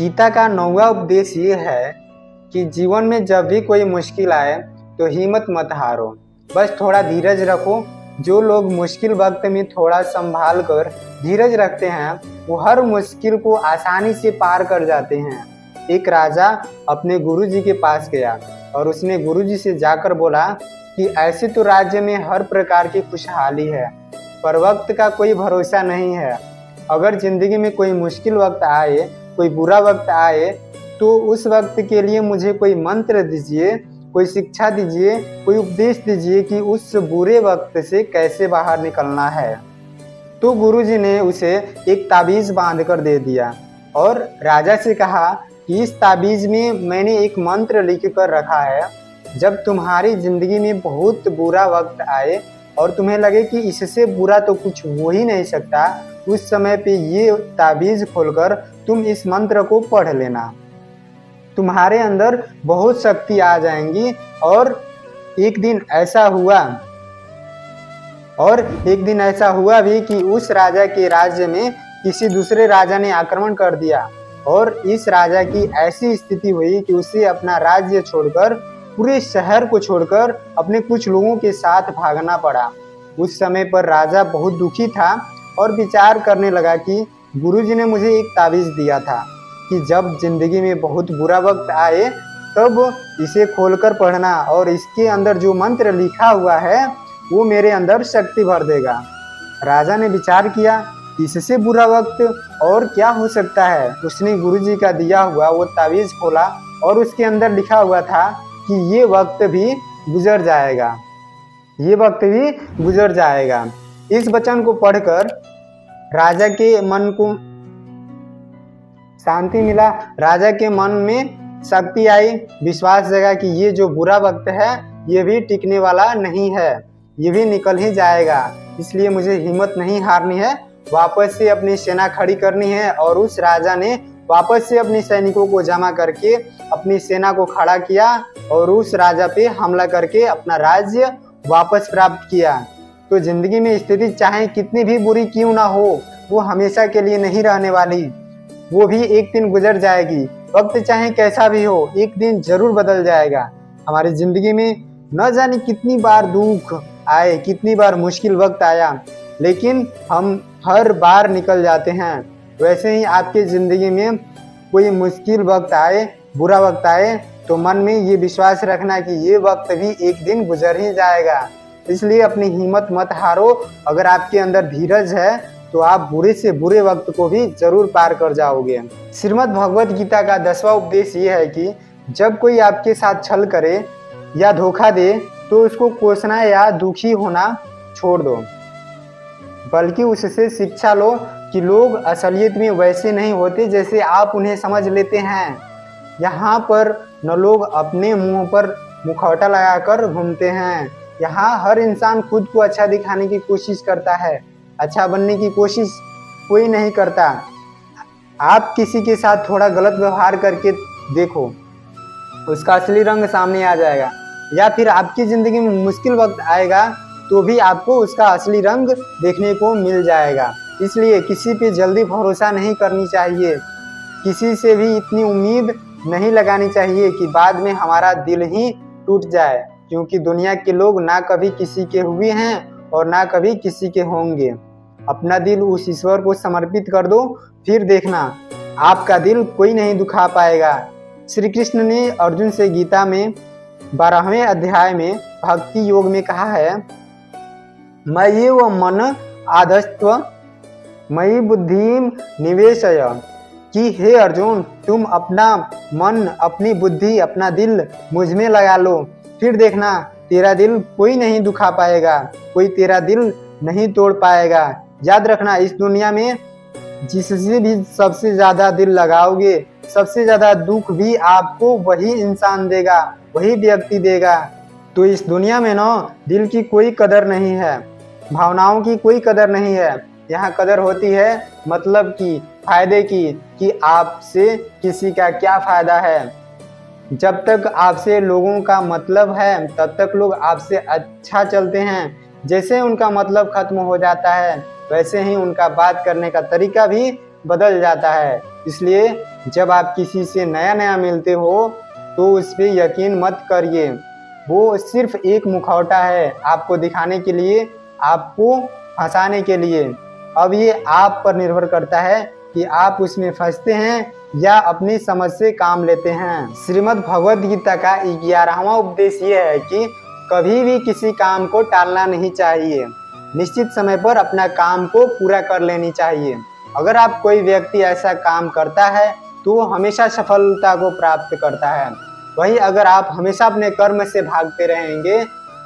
गीता का 9वां उपदेश ये है कि जीवन में जब भी कोई मुश्किल आए तो हिम्मत मत हारो, बस थोड़ा धीरज रखो। जो लोग मुश्किल वक्त में थोड़ा संभाल कर धीरज रखते हैं वो हर मुश्किल को आसानी से पार कर जाते हैं। एक राजा अपने गुरुजी के पास गया और उसने गुरुजी से जाकर बोला कि ऐसे तो राज्य में हर प्रकार की खुशहाली है, पर वक्त का कोई भरोसा नहीं है। अगर जिंदगी में कोई मुश्किल वक्त आए, कोई बुरा वक्त आए, तो उस वक्त के लिए मुझे कोई मंत्र दीजिए, कोई शिक्षा दीजिए, कोई उपदेश दीजिए कि उस बुरे वक्त से कैसे बाहर निकलना है। तो गुरुजी ने उसे एक ताबीज़ बांध कर दे दिया और राजा से कहा कि इस ताबीज़ में मैंने एक मंत्र लिख कर रखा है। जब तुम्हारी ज़िंदगी में बहुत बुरा वक्त आए और तुम्हें लगे कि इससे बुरा तो कुछ हो ही नहीं सकता, उस समय पे ये ताबीज़ खोलकर तुम इस मंत्र को पढ़ लेना। तुम्हारे अंदर बहुत शक्ति आ जाएंगी। और एक दिन ऐसा हुआ भी कि उस राजा के राज्य में किसी दूसरे राजा ने आक्रमण कर दिया और इस राजा की ऐसी स्थिति हुई कि उसे अपना राज्य छोड़कर, पूरे शहर को छोड़कर अपने कुछ लोगों के साथ भागना पड़ा। उस समय पर राजा बहुत दुखी था और विचार करने लगा कि गुरुजी ने मुझे एक ताबीज़ दिया था कि जब जिंदगी में बहुत बुरा वक्त आए तब इसे खोलकर पढ़ना और इसके अंदर जो मंत्र लिखा हुआ है वो मेरे अंदर शक्ति भर देगा। राजा ने विचार किया इससे बुरा वक्त और क्या हो सकता है। उसने गुरुजी का दिया हुआ वो ताबीज़ खोला और उसके अंदर लिखा हुआ था कि ये वक्त भी गुजर जाएगा, ये वक्त भी गुजर जाएगा। इस वचन को पढ़कर राजा के मन को शांति मिला, राजा के मन में शक्ति आई, विश्वास जगा कि ये जो बुरा वक्त है ये भी टिकने वाला नहीं है, ये भी निकल ही जाएगा। इसलिए मुझे हिम्मत नहीं हारनी है, वापस से अपनी सेना खड़ी करनी है। और उस राजा ने वापस से अपने सैनिकों को जमा करके अपनी सेना को खड़ा किया और उस राजा पे हमला करके अपना राज्य वापस प्राप्त किया। तो जिंदगी में स्थिति चाहे कितनी भी बुरी क्यों ना हो, वो हमेशा के लिए नहीं रहने वाली, वो भी एक दिन गुजर जाएगी। वक्त चाहे कैसा भी हो, एक दिन जरूर बदल जाएगा। हमारी जिंदगी में न जाने कितनी बार दुख आए, कितनी बार मुश्किल वक्त आया, लेकिन हम हर बार निकल जाते हैं। वैसे ही आपकी ज़िंदगी में कोई मुश्किल वक्त आए, बुरा वक्त आए, तो मन में ये विश्वास रखना कि ये वक्त भी एक दिन गुजर ही जाएगा। इसलिए अपनी हिम्मत मत हारो। अगर आपके अंदर धीरज है तो आप बुरे से बुरे वक्त को भी जरूर पार कर जाओगे। श्रीमद् भगवत गीता का 10वां उपदेश ये है कि जब कोई आपके साथ छल करे या धोखा दे तो उसको कोसना या दुखी होना छोड़ दो, बल्कि उससे शिक्षा लो कि लोग असलियत में वैसे नहीं होते जैसे आप उन्हें समझ लेते हैं। यहाँ पर न लोग अपने मुंह पर मुखौटा लगाकर घूमते हैं। यहाँ हर इंसान खुद को अच्छा दिखाने की कोशिश करता है, अच्छा बनने की कोशिश कोई नहीं करता। आप किसी के साथ थोड़ा गलत व्यवहार करके देखो, उसका असली रंग सामने आ जाएगा। या फिर आपकी ज़िंदगी में मुश्किल वक्त आएगा तो भी आपको उसका असली रंग देखने को मिल जाएगा। इसलिए किसी पे जल्दी भरोसा नहीं करनी चाहिए, किसी से भी इतनी उम्मीद नहीं लगानी चाहिए कि बाद में हमारा दिल ही टूट जाए, क्योंकि दुनिया के लोग ना कभी किसी के हुए हैं और ना कभी किसी के होंगे। अपना दिल उस ईश्वर को समर्पित कर दो, फिर देखना आपका दिल कोई नहीं दुखा पाएगा। श्री कृष्ण ने अर्जुन से गीता में 12वें अध्याय में भक्ति योग में कहा है, मयि व मन आधस्त्व मयि बुद्धिम निवेशय, कि हे अर्जुन तुम अपना मन, अपनी बुद्धि, अपना दिल मुझ में लगा लो, फिर देखना तेरा दिल कोई नहीं दुखा पाएगा, कोई तेरा दिल नहीं तोड़ पाएगा। याद रखना इस दुनिया में जिससे भी सबसे ज़्यादा दिल लगाओगे, सबसे ज़्यादा दुख भी आपको वही इंसान देगा, वही व्यक्ति देगा। तो इस दुनिया में ना दिल की कोई कदर नहीं है, भावनाओं की कोई कदर नहीं है। यहाँ कदर होती है मतलब की, फायदे की, कि आपसे किसी का क्या फ़ायदा है। जब तक आपसे लोगों का मतलब है तब तक लोग आपसे अच्छा चलते हैं। जैसे उनका मतलब खत्म हो जाता है वैसे ही उनका बात करने का तरीका भी बदल जाता है। इसलिए जब आप किसी से नया नया मिलते हो तो उस पर यकीन मत करिए, वो सिर्फ एक मुखौटा है आपको दिखाने के लिए, आपको फंसाने के लिए। अब ये आप पर निर्भर करता है कि आप उसमें फंसते हैं या अपनी समझ से काम लेते हैं। श्रीमद् भगवद गीता का 11वां उपदेश ये है कि कभी भी किसी काम को टालना नहीं चाहिए, निश्चित समय पर अपना काम को पूरा कर लेनी चाहिए। अगर आप कोई व्यक्ति ऐसा काम करता है तो वो हमेशा सफलता को प्राप्त करता है। वही अगर आप हमेशा अपने कर्म से भागते रहेंगे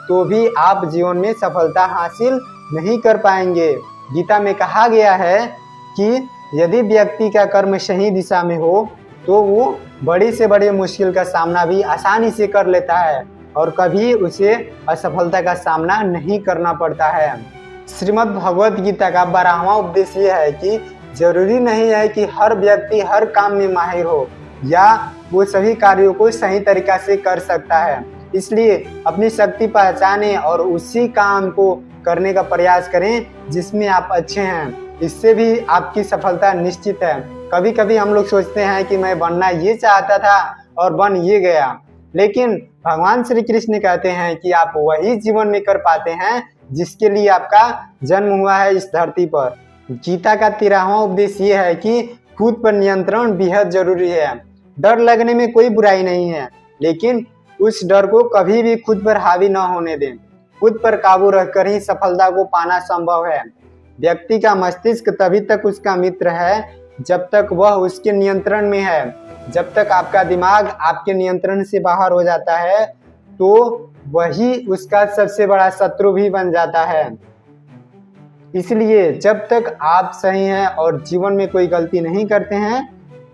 तो भी आप जीवन में सफलता हासिल नहीं कर पाएंगे। गीता में कहा गया है कि यदि व्यक्ति का कर्म सही दिशा में हो तो वो बड़ी से बड़ी मुश्किल का सामना भी आसानी से कर लेता है और कभी उसे असफलता का सामना नहीं करना पड़ता है। श्रीमद् भगवद गीता का 12वां उपदेश ये है कि जरूरी नहीं है कि हर व्यक्ति हर काम में माहिर हो या वो सभी कार्यों को सही तरीका से कर सकता है। इसलिए अपनी शक्ति पहचानें और उसी काम को करने का प्रयास करें जिसमें आप अच्छे हैं। इससे भी आपकी सफलता निश्चित है। कभी कभी हम लोग सोचते हैं कि मैं बनना ये चाहता था और बन ये गया, लेकिन भगवान श्री कृष्ण कहते हैं कि आप वही जीवन में कर पाते हैं जिसके लिए आपका जन्म हुआ है इस धरती पर। गीता का 13वां उपदेश ये है कि खुद पर नियंत्रण बेहद जरूरी है। डर लगने में कोई बुराई नहीं है, लेकिन उस डर को कभी भी खुद पर हावी न होने दें। खुद पर काबू रखकर ही सफलता को पाना संभव है। व्यक्ति का मस्तिष्क तभी तक उसका मित्र है जब तक वह उसके नियंत्रण में है। जब तक आपका दिमाग आपके नियंत्रण से बाहर हो जाता है तो वही उसका सबसे बड़ा शत्रु भी बन जाता है। इसलिए जब तक आप सही हैं और जीवन में कोई गलती नहीं करते हैं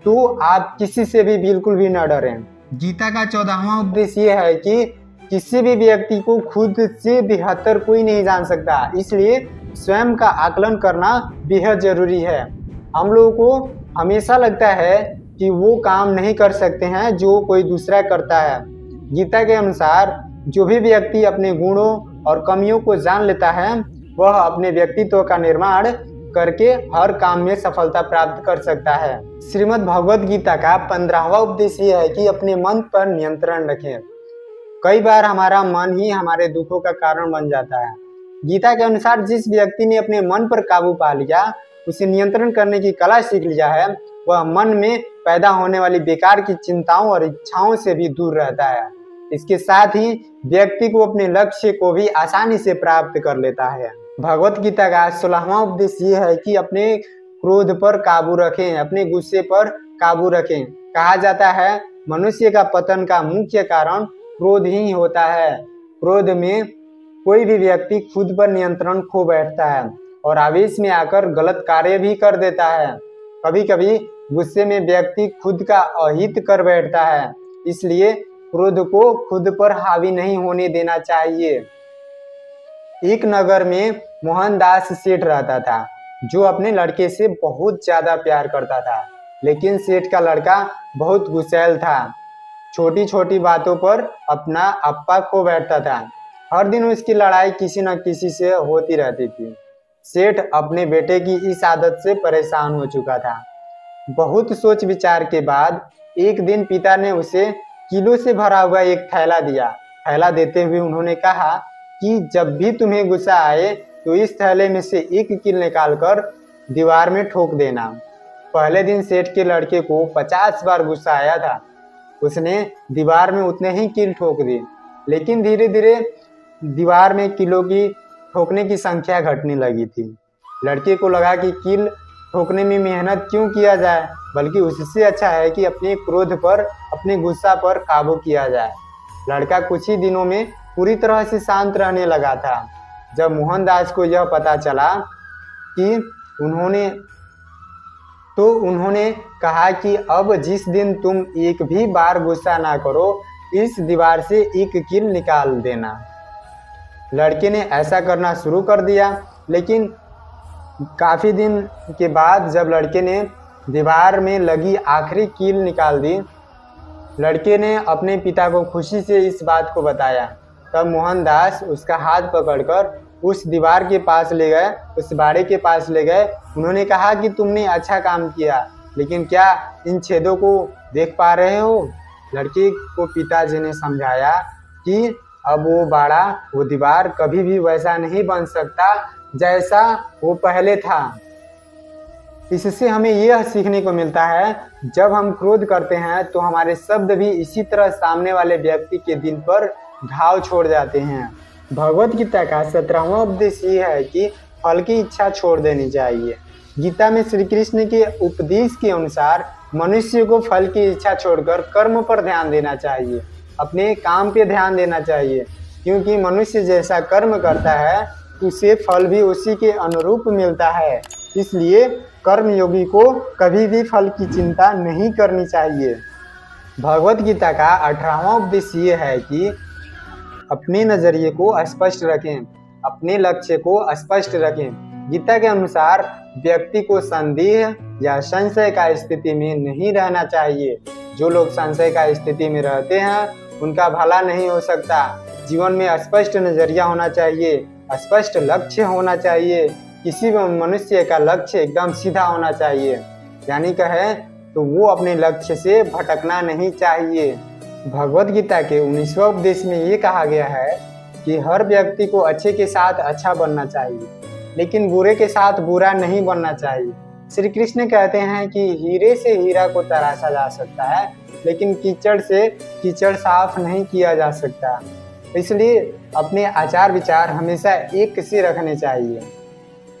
तो आप किसी से भी बिल्कुल भी न डरें। गीता का 14वां उपदेश ये है कि किसी भी व्यक्ति को खुद से बेहतर कोई नहीं जान सकता, इसलिए स्वयं का आकलन करना बेहद जरूरी है। हम लोगों को हमेशा लगता है कि वो काम नहीं कर सकते हैं जो कोई दूसरा करता है। गीता के अनुसार जो भी व्यक्ति अपने गुणों और कमियों को जान लेता है वह अपने व्यक्तित्व का निर्माण करके हर काम में सफलता प्राप्त कर सकता है। श्रीमद् भगवद गीता का 15वां उपदेश ये है कि अपने मन पर नियंत्रण रखें। कई बार हमारा मन ही हमारे दुखों का कारण बन जाता है। गीता के अनुसार जिस व्यक्ति ने अपने मन पर काबू पा लिया, उसे नियंत्रण करने की कला सीख लिया है, वह मन में पैदा होने वाली बेकार की चिंताओं और इच्छाओं से भी दूर रहता है। इसके साथ ही व्यक्ति को अपने लक्ष्य को भी आसानी से प्राप्त कर लेता है। भगवत गीता का 16वां उपदेश ये है कि अपने क्रोध पर काबू रखें, अपने गुस्से पर काबू रखें। कहा जाता है मनुष्य का पतन का मुख्य कारण क्रोध ही होता है। क्रोध में कोई भी व्यक्ति खुद पर नियंत्रण खो बैठता है और आवेश में आकर गलत कार्य भी कर देता है। कभी कभी गुस्से में व्यक्ति खुद का अहित कर बैठता है, इसलिए क्रोध को खुद पर हावी नहीं होने देना चाहिए। एक नगर में मोहनदास सेठ रहता था जो अपने लड़के से बहुत ज्यादा प्यार करता था, लेकिन सेठ का लड़का बहुत गुस्सैल था। छोटी छोटी बातों पर अपना अप्पा खो बैठता था। हर दिन उसकी लड़ाई किसी न किसी से होती रहती थी। सेठ अपने बेटे की इस आदत से परेशान हो चुका था। बहुत सोच विचार के बाद एक दिन पिता ने उसे किलो से भरा हुआ एक थैला दिया। थैला देते हुए उन्होंने कहा कि जब भी तुम्हें गुस्सा आए तो इस थैले में से एक कील निकालकर दीवार में ठोक देना। पहले दिन सेठ के लड़के को 50 बार गुस्सा आया था। उसने दीवार में उतने ही कील ठोक दी, लेकिन धीरे धीरे दीवार में कीलों की ठोकने की संख्या घटने लगी थी। लड़के को लगा कि कील ठोकने में मेहनत क्यों किया जाए, बल्कि उससे अच्छा है कि अपने क्रोध पर, अपने गुस्सा पर काबू किया जाए। लड़का कुछ ही दिनों में पूरी तरह से शांत रहने लगा था। जब मोहनदास को यह पता चला कि उन्होंने कहा कि अब जिस दिन तुम एक भी बार गुस्सा ना करो, इस दीवार से एक कील निकाल देना। लड़के ने ऐसा करना शुरू कर दिया, लेकिन काफ़ी दिन के बाद जब लड़के ने दीवार में लगी आखिरी कील निकाल दी, लड़के ने अपने पिता को खुशी से इस बात को बताया। तब मोहनदास उसका हाथ पकड़कर उस दीवार के पास ले गए, उस बाड़े के पास ले गए। उन्होंने कहा कि तुमने अच्छा काम किया, लेकिन क्या इन छेदों को देख पा रहे हो? लड़की को पिताजी ने समझाया कि अब वो दीवार कभी भी वैसा नहीं बन सकता जैसा वो पहले था। इससे हमें यह सीखने को मिलता है, जब हम क्रोध करते हैं तो हमारे शब्द भी इसी तरह सामने वाले व्यक्ति के दिल पर घाव छोड़ जाते हैं। भगवत गीता का 17वां उपदेश ये है कि फल की इच्छा छोड़ देनी चाहिए। गीता में श्री कृष्ण के उपदेश के अनुसार मनुष्य को फल की इच्छा छोड़कर कर्म पर ध्यान देना चाहिए, अपने काम पे ध्यान देना चाहिए, क्योंकि मनुष्य जैसा कर्म करता है उसे फल भी उसी के अनुरूप मिलता है। इसलिए कर्मयोगी को कभी भी फल की चिंता नहीं करनी चाहिए। भगवत गीता का 18वां उपदेश ये है कि अपने नजरिए को स्पष्ट रखें, अपने लक्ष्य को स्पष्ट रखें। गीता के अनुसार व्यक्ति को संदेह या संशय का स्थिति में नहीं रहना चाहिए। जो लोग संशय का स्थिति में रहते हैं उनका भला नहीं हो सकता। जीवन में स्पष्ट नजरिया होना चाहिए, स्पष्ट लक्ष्य होना चाहिए। किसी भी मनुष्य का लक्ष्य एकदम सीधा होना चाहिए, यानी कहे तो वो अपने लक्ष्य से भटकना नहीं चाहिए। भगवत गीता के 19वां उपदेश में ये कहा गया है कि हर व्यक्ति को अच्छे के साथ अच्छा बनना चाहिए, लेकिन बुरे के साथ बुरा नहीं बनना चाहिए। श्री कृष्ण कहते हैं कि हीरे से हीरा को तराशा जा सकता है, लेकिन कीचड़ से कीचड़ साफ नहीं किया जा सकता। इसलिए अपने आचार विचार हमेशा एक से रखने चाहिए।